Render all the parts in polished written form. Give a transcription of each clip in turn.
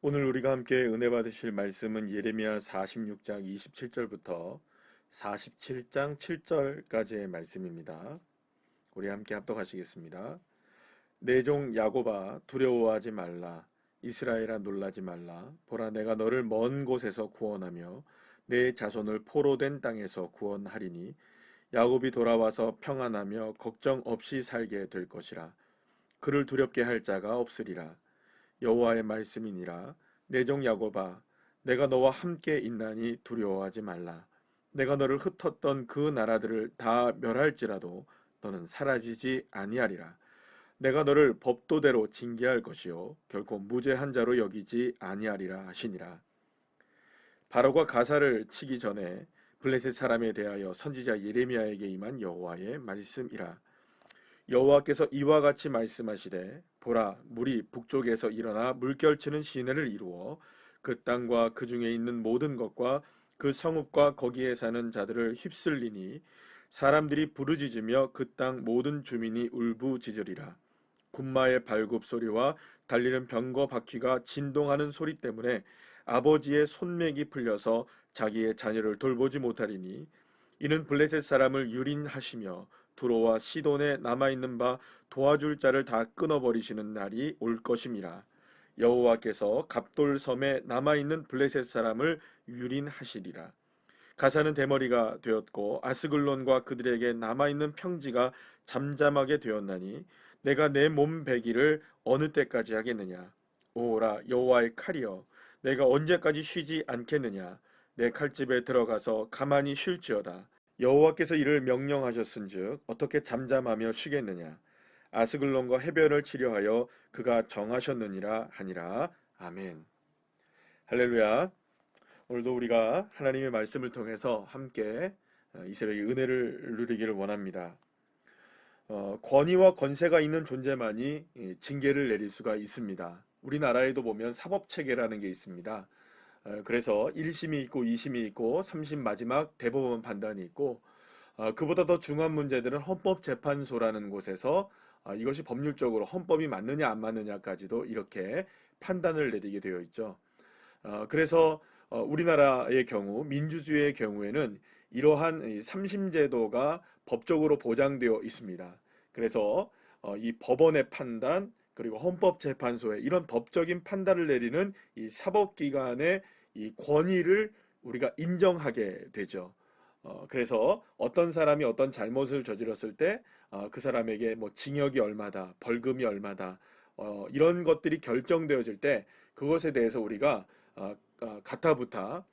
오늘 우리가 함께 은혜 받으실 말씀은 예레미야 46장 27절부터 47장 7절까지의 말씀입니다. 우리 함께 합독하시겠습니다. 내 종 야곱아 두려워하지 말라. 이스라엘아 놀라지 말라. 보라 내가 너를 먼 곳에서 구원하며 내 자손을 포로된 땅에서 구원하리니 야곱이 돌아와서 평안하며 걱정 없이 살게 될 것이라. 그를 두렵게 할 자가 없으리라. 여호와의 말씀이니라. 내 종 야곱아 내가 너와 함께 있나니 두려워하지 말라. 내가 너를 흩었던 그 나라들을 다 멸할지라도 너는 사라지지 아니하리라. 내가 너를 법도대로 징계할 것이요 결코 무죄한 자로 여기지 아니하리라 하시니라. 바로가 가사를 치기 전에 블레셋 사람에 대하여 선지자 예레미야에게 임한 여호와의 말씀이라. 여호와께서 이와 같이 말씀하시되 보라 물이 북쪽에서 일어나 물결치는 시내를 이루어 그 땅과 그 중에 있는 모든 것과 그 성읍과 거기에 사는 자들을 휩쓸리니 사람들이 부르짖으며 그 땅 모든 주민이 울부짖으리라. 군마의 발굽 소리와 달리는 병거 바퀴가 진동하는 소리 때문에 아버지의 손맥이 풀려서 자기의 자녀를 돌보지 못하리니 이는 블레셋 사람을 유린하시며 두로와 시돈에 남아있는 바 도와줄 자를 다 끊어버리시는 날이 올 것임이라. 여호와께서 갑돌 섬에 남아있는 블레셋 사람을 유린하시리라. 가사는 대머리가 되었고 아스글론과 그들에게 남아있는 평지가 잠잠하게 되었나니 내가 내 몸 베기를 어느 때까지 하겠느냐. 오라 여호와의 칼이여 내가 언제까지 쉬지 않겠느냐. 내 칼집에 들어가서 가만히 쉴지어다. 여호와께서 이를 명령하셨은즉 어떻게 잠잠하며 쉬겠느냐. 아스글론과 해변을 치려하여 그가 정하셨느니라 하니라. 아멘. 할렐루야. 오늘도 우리가 하나님의 말씀을 통해서 함께 이 새벽에 은혜를 누리기를 원합니다. 권위와 권세가 있는 존재만이 징계를 내릴 수가 있습니다. 우리나라에도 보면 사법체계라는 게 있습니다. 그래서 1심이 있고 2심이 있고 3심 마지막 대법원 판단이 있고 그보다 더 중요한 문제들은 헌법재판소라는 곳에서 이것이 법률적으로 헌법이 맞느냐 안 맞느냐까지도 이렇게 판단을 내리게 되어 있죠. 그래서 우리나라의 경우 민주주의의 경우에는 이러한 3심 제도가 법적으로 보장되어 있습니다. 그래서 이 법원의 판단 그리고 헌법재판소의 이런 법적인 판단을 내리는 이 사법기관의 이 권위를 우리가 인정하게 되죠. 그래서 어떤 사람이 어떤 잘못을 저질렀을 때 그 사람에게 뭐 징역이 얼마다, 벌금이 얼마다 이런 것들이 결정되어질 때 그것에 대해서 우리가 가타부타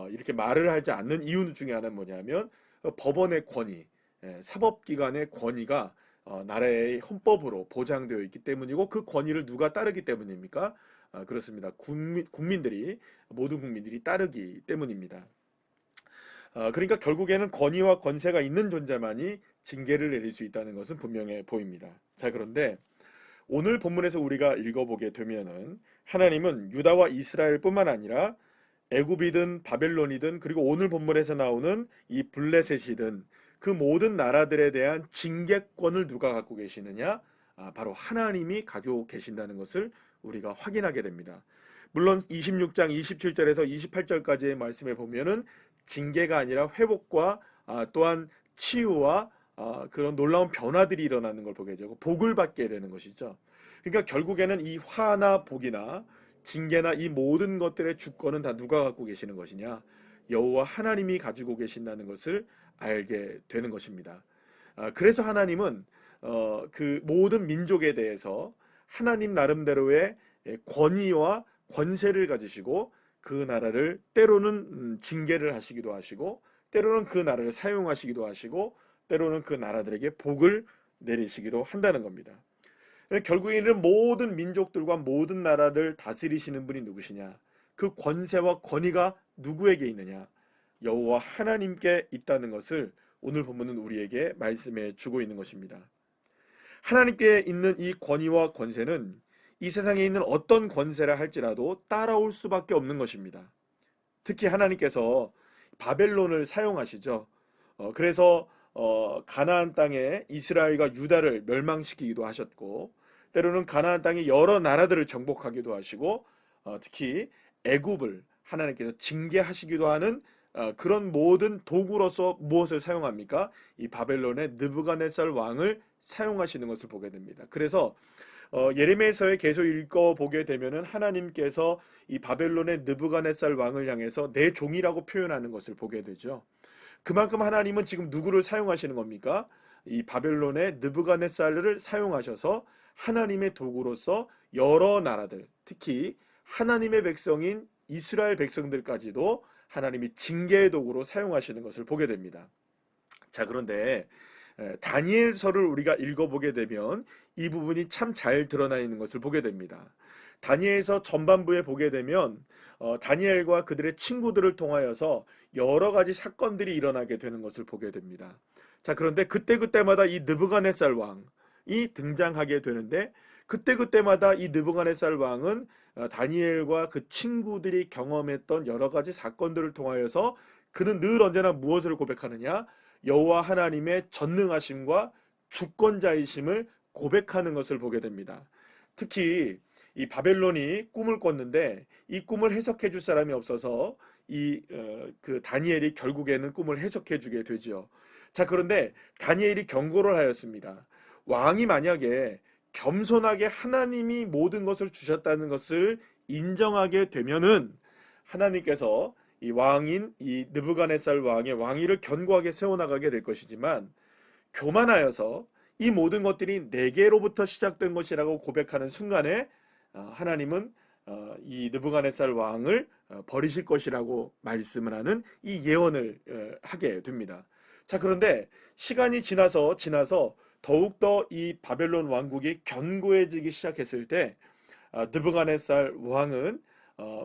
이렇게 말을 하지 않는 이유 중에 하나는 뭐냐면 법원의 권위, 사법기관의 권위가 나라의 헌법으로 보장되어 있기 때문이고 그 권위를 누가 따르기 때문입니까? 그렇습니다. 모든 국민들이 따르기 때문입니다. 그러니까 결국에는 권위와 권세가 있는 존재만이 징계를 내릴 수 있다는 것은 분명해 보입니다. 자, 그런데 오늘 본문에서 우리가 읽어보게 되면은 하나님은 유다와 이스라엘뿐만 아니라 애굽이든 바벨론이든 그리고 오늘 본문에서 나오는 이 블레셋이든 그 모든 나라들에 대한 징계권을 누가 갖고 계시느냐? 바로 하나님이 가지고 계신다는 것을 우리가 확인하게 됩니다. 물론 26장 27절에서 28절까지의 말씀에 보면은 징계가 아니라 회복과 또한 치유와 그런 놀라운 변화들이 일어나는 걸 보게 되고 복을 받게 되는 것이죠. 그러니까 결국에는 이 화나 복이나 징계나 이 모든 것들의 주권은 다 누가 갖고 계시는 것이냐? 여호와 하나님이 가지고 계신다는 것을 알게 되는 것입니다. 그래서 하나님은 그 모든 민족에 대해서 하나님 나름대로의 권위와 권세를 가지시고 그 나라를 때로는 징계를 하시기도 하시고 때로는 그 나라를 사용하시기도 하시고 때로는 그 나라들에게 복을 내리시기도 한다는 겁니다. 결국에는 모든 민족들과 모든 나라를 다스리시는 분이 누구시냐? 그 권세와 권위가 누구에게 있느냐? 여호와 하나님께 있다는 것을 오늘 본문은 우리에게 말씀해 주고 있는 것입니다. 하나님께 있는 이 권위와 권세는 이 세상에 있는 어떤 권세라 할지라도 따라올 수밖에 없는 것입니다. 특히 하나님께서 바벨론을 사용하시죠. 그래서 가나안 땅에 이스라엘과 유다를 멸망시키기도 하셨고 때로는 가나안 땅의 여러 나라들을 정복하기도 하시고 특히 애굽을 하나님께서 징계하시기도 하는 그런 모든 도구로서 무엇을 사용합니까? 이 바벨론의 느부갓네살 왕을 사용하시는 것을 보게 됩니다. 그래서 예레미야서에 계속 읽어보게 되면은 하나님께서 이 바벨론의 느부갓네살 왕을 향해서 내 종이라고 표현하는 것을 보게 되죠. 그만큼 하나님은 지금 누구를 사용하시는 겁니까? 이 바벨론의 느부갓네살을 사용하셔서 하나님의 도구로서 여러 나라들, 특히 하나님의 백성인 이스라엘 백성들까지도 하나님이 징계의 도구로 사용하시는 것을 보게 됩니다. 자, 그런데 다니엘서를 우리가 읽어보게 되면 이 부분이 참 잘 드러나 있는 것을 보게 됩니다. 다니엘서 전반부에 보게 되면 다니엘과 그들의 친구들을 통하여서 여러 가지 사건들이 일어나게 되는 것을 보게 됩니다. 자, 그런데 그때그때마다 이 느부갓네살 왕이 등장하게 되는데 그때그때마다 이 느부갓네살 왕은 다니엘과 그 친구들이 경험했던 여러 가지 사건들을 통하여서 그는 늘 언제나 무엇을 고백하느냐? 여호와 하나님의 전능하심과 주권자이심을 고백하는 것을 보게 됩니다. 특히 이 바벨론이 꿈을 꿨는데 이 꿈을 해석해 줄 사람이 없어서 그 다니엘이 결국에는 꿈을 해석해 주게 되죠. 자, 그런데 다니엘이 경고를 하였습니다. 왕이 만약에 겸손하게 하나님이 모든 것을 주셨다는 것을 인정하게 되면은 하나님께서 이 왕인 이 느부갓네살 왕의 왕위를 견고하게 세워나가게 될 것이지만 교만하여서 이 모든 것들이 내게로부터 시작된 것이라고 고백하는 순간에 하나님은 이 느부갓네살 왕을 버리실 것이라고 말씀을 하는 이 예언을 하게 됩니다. 자, 그런데 시간이 지나서 더욱더 이 바벨론 왕국이 견고해지기 시작했을 때 느부갓네살 왕은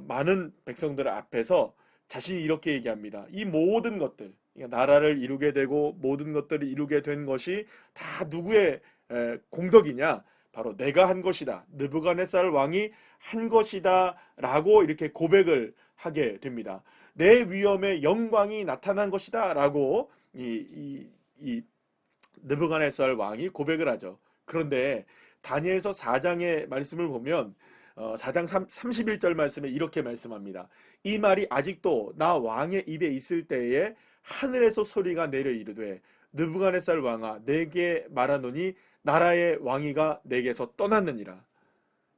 많은 백성들 앞에서 자신이 이렇게 얘기합니다. 이 모든 것들, 그러니까 나라를 이루게 되고 모든 것들을 이루게 된 것이 다 누구의 공덕이냐? 바로 내가 한 것이다. 느부갓네살 왕이 한 것이다 라고 이렇게 고백을 하게 됩니다. 내 위엄의 영광이 나타난 것이다 라고 이 느부갓네살 왕이 고백을 하죠. 그런데 다니엘서 4장의 말씀을 보면 4장 31절 말씀에 이렇게 말씀합니다. 이 말이 아직도 나 왕의 입에 있을 때에 하늘에서 소리가 내려 이르되 느부갓네살 왕아 내게 말하노니 나라의 왕위가 내게서 떠났느니라.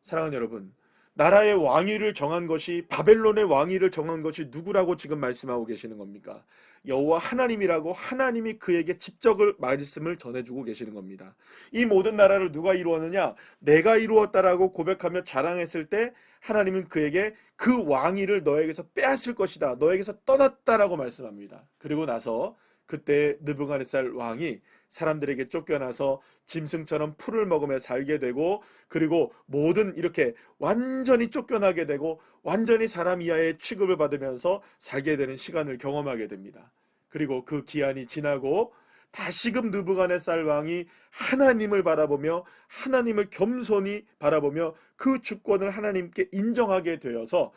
사랑하는 여러분, 나라의 왕위를 정한 것이 바벨론의 왕위를 정한 것이 누구라고 지금 말씀하고 계시는 겁니까? 여호와 하나님이라고 하나님이 그에게 직접 말씀을 전해주고 계시는 겁니다. 이 모든 나라를 누가 이루었느냐? 내가 이루었다라고 고백하며 자랑했을 때 하나님은 그에게 그 왕위를 너에게서 빼앗을 것이다. 너에게서 떠났다라고 말씀합니다. 그리고 나서 그때 느부갓네살 왕이 사람들에게 쫓겨나서 짐승처럼 풀을 먹으며 살게 되고 그리고 모든 이렇게 완전히 쫓겨나게 되고 완전히 사람 이하의 취급을 받으면서 살게 되는 시간을 경험하게 됩니다. 그리고 그 기한이 지나고 다시금 느부갓네살 왕이 하나님을 바라보며 하나님을 겸손히 바라보며 그 주권을 하나님께 인정하게 되어서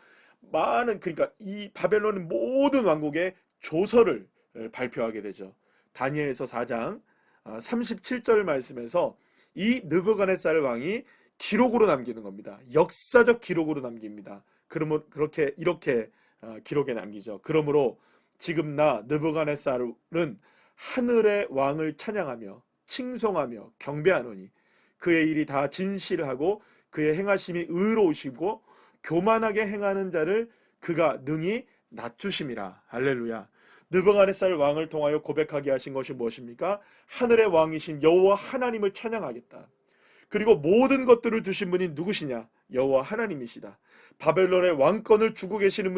그러니까 이 바벨론 모든 왕국의 조서를 발표하게 되죠. 다니엘서 4장 37절 말씀에서 이 느부갓네살 왕이 기록으로 남기는 겁니다. 역사적 기록으로 남깁니다. 그러면 이렇게 기록에 남기죠. 그러므로 지금 나 느부갓네살은 하늘의 왕을 찬양하며 칭송하며 경배하노니 그의 일이 다 진실하고 그의 행하심이 의로우시고 교만하게 행하는 자를 그가 능히 낮추심이라. 할렐루야. 느부갓네살 왕을 통하여 고백하게 하신 것이 무엇입니까? 하늘의 왕이신 여호와 하나님을 찬양하겠다. 그리고 모든 것들을 주신 분이 누구시냐? 여호와 하나님이시다. 바벨론의 왕권을 쥐고 계시는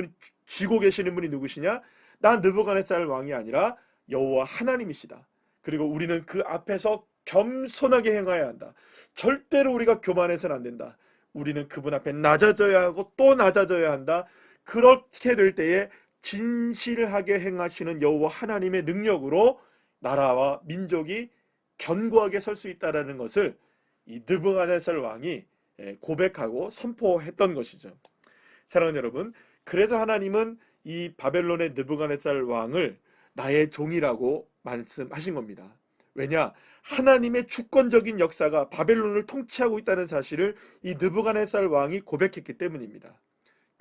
분이 누구시냐? 나 느부갓네살 왕이 아니라 여호와 하나님이시다. 그리고 우리는 그 앞에서 겸손하게 행해야 한다. 절대로 우리가 교만해서는 안 된다. 우리는 그분 앞에 낮아져야 하고 또 낮아져야 한다. 그렇게 될 때에 진실하게 행하시는 여호와 하나님의 능력으로 나라와 민족이 견고하게 설 수 있다는 것을 이 느부갓네살 왕이 고백하고 선포했던 것이죠. 사랑하는 여러분, 그래서 하나님은 이 바벨론의 느부갓네살 왕을 나의 종이라고 말씀하신 겁니다. 왜냐? 하나님의 주권적인 역사가 바벨론을 통치하고 있다는 사실을 이 느부갓네살 왕이 고백했기 때문입니다.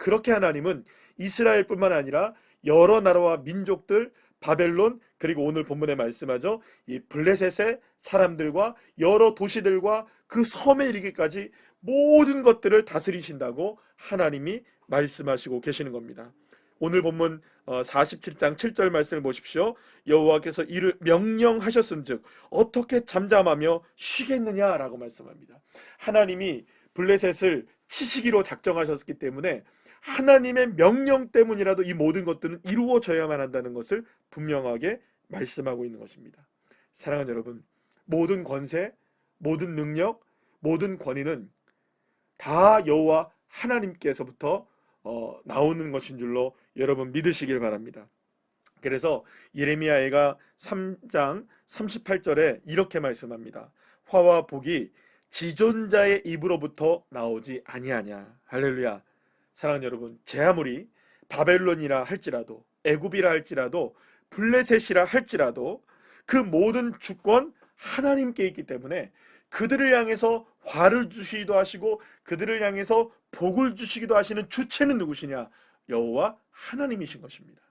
그렇게 하나님은 이스라엘뿐만 아니라 여러 나라와 민족들, 바벨론, 그리고 오늘 본문에 말씀하죠, 이 블레셋의 사람들과 여러 도시들과 그 섬에 이르기까지 모든 것들을 다스리신다고 하나님이 말씀하시고 계시는 겁니다. 오늘 본문 47장 7절 말씀을 보십시오. 여호와께서 이를 명령하셨은즉 어떻게 잠잠하며 쉬겠느냐라고 말씀합니다. 하나님이 블레셋을 치시기로 작정하셨기 때문에 하나님의 명령 때문이라도 이 모든 것들은 이루어져야만 한다는 것을 분명하게 말씀하고 있는 것입니다. 사랑하는 여러분, 모든 권세, 모든 능력, 모든 권위는 다 여호와 하나님께서부터 나오는 것인 줄로 여러분 믿으시길 바랍니다. 그래서 예레미야가 3장 38절에 이렇게 말씀합니다. 화와 복이 지존자의 입으로부터 나오지 아니하냐. 할렐루야. 사랑하는 여러분, 제 아무리 바벨론이라 할지라도, 애굽이라 할지라도, 블레셋이라 할지라도 그 모든 주권 하나님께 있기 때문에 그들을 향해서 화를 주시기도 하시고 그들을 향해서 복을 주시기도 하시는 주체는 누구시냐? 여호와 하나님이신 것입니다.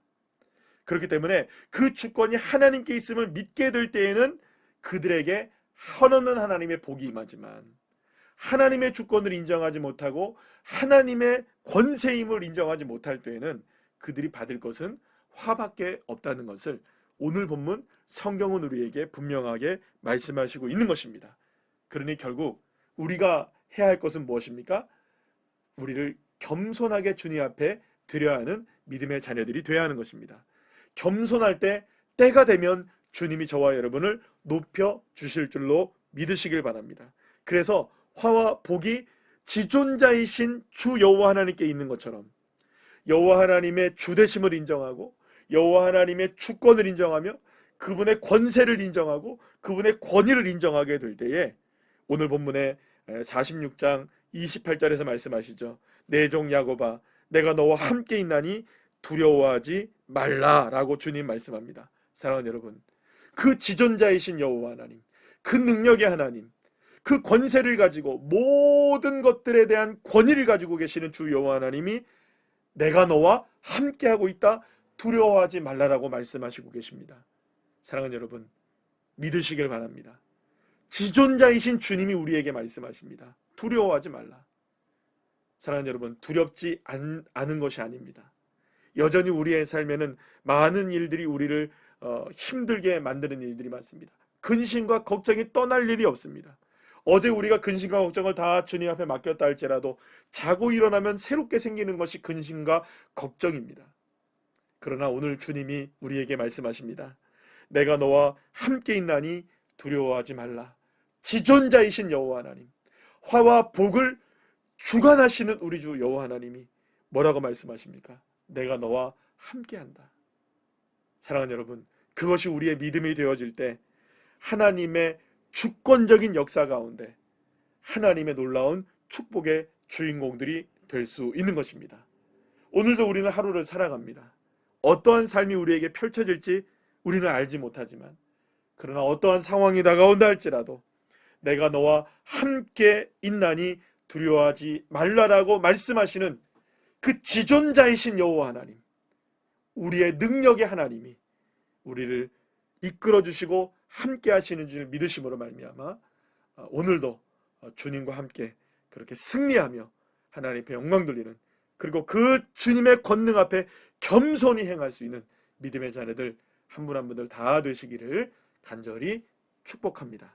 그렇기 때문에 그 주권이 하나님께 있음을 믿게 될 때에는 그들에게 한없는 하나님의 복이 임하지만, 하나님의 주권을 인정하지 못하고 하나님의 권세임을 인정하지 못할 때에는 그들이 받을 것은 화밖에 없다는 것을 오늘 본문 성경은 우리에게 분명하게 말씀하시고 있는 것입니다. 그러니 결국 우리가 해야 할 것은 무엇입니까? 우리를 겸손하게 주님 앞에 드려야 하는 믿음의 자녀들이 되어야 하는 것입니다. 겸손할 때 때가 되면 주님이 저와 여러분을 높여 주실 줄로 믿으시길 바랍니다. 그래서 화와 복이 지존자이신 주 여호와 하나님께 있는 것처럼 여호와 하나님의 주되심을 인정하고 여호와 하나님의 주권을 인정하며 그분의 권세를 인정하고 그분의 권위를 인정하게 될 때에 오늘 본문의 46장 28절에서 말씀하시죠. 내 종 야곱아, 내가 너와 함께 있나니 두려워하지 말라라고 주님 말씀합니다. 사랑하는 여러분, 그 지존자이신 여호와 하나님, 그 능력의 하나님, 그 권세를 가지고 모든 것들에 대한 권위를 가지고 계시는 주 여호와 하나님이 내가 너와 함께하고 있다, 두려워하지 말라라고 말씀하시고 계십니다. 사랑하는 여러분, 믿으시길 바랍니다. 지존자이신 주님이 우리에게 말씀하십니다. 두려워하지 말라. 사랑하는 여러분, 두렵지 않은 것이 아닙니다. 여전히 우리의 삶에는 많은 일들이 우리를 힘들게 만드는 일들이 많습니다. 근심과 걱정이 떠날 일이 없습니다. 어제 우리가 근심과 걱정을 다 주님 앞에 맡겼다 할지라도 자고 일어나면 새롭게 생기는 것이 근심과 걱정입니다. 그러나 오늘 주님이 우리에게 말씀하십니다. 내가 너와 함께 있나니 두려워하지 말라. 지존자이신 여호와 하나님, 화와 복을 주관하시는 우리 주 여호와 하나님이 뭐라고 말씀하십니까? 내가 너와 함께한다. 사랑하는 여러분, 그것이 우리의 믿음이 되어질 때 하나님의 주권적인 역사 가운데 하나님의 놀라운 축복의 주인공들이 될 수 있는 것입니다. 오늘도 우리는 하루를 살아갑니다. 어떠한 삶이 우리에게 펼쳐질지 우리는 알지 못하지만, 그러나 어떠한 상황이 다가온다 할지라도 내가 너와 함께 있나니 두려워하지 말라라고 말씀하시는 그 지존자이신 여호와 하나님, 우리의 능력의 하나님이 우리를 이끌어 주시고 함께 하시는 줄 믿으심으로 말미암아 오늘도 주님과 함께 그렇게 승리하며 하나님 앞에 영광 돌리는, 그리고 그 주님의 권능 앞에 겸손히 행할 수 있는 믿음의 자녀들 한 분 한 분들 다 되시기를 간절히 축복합니다.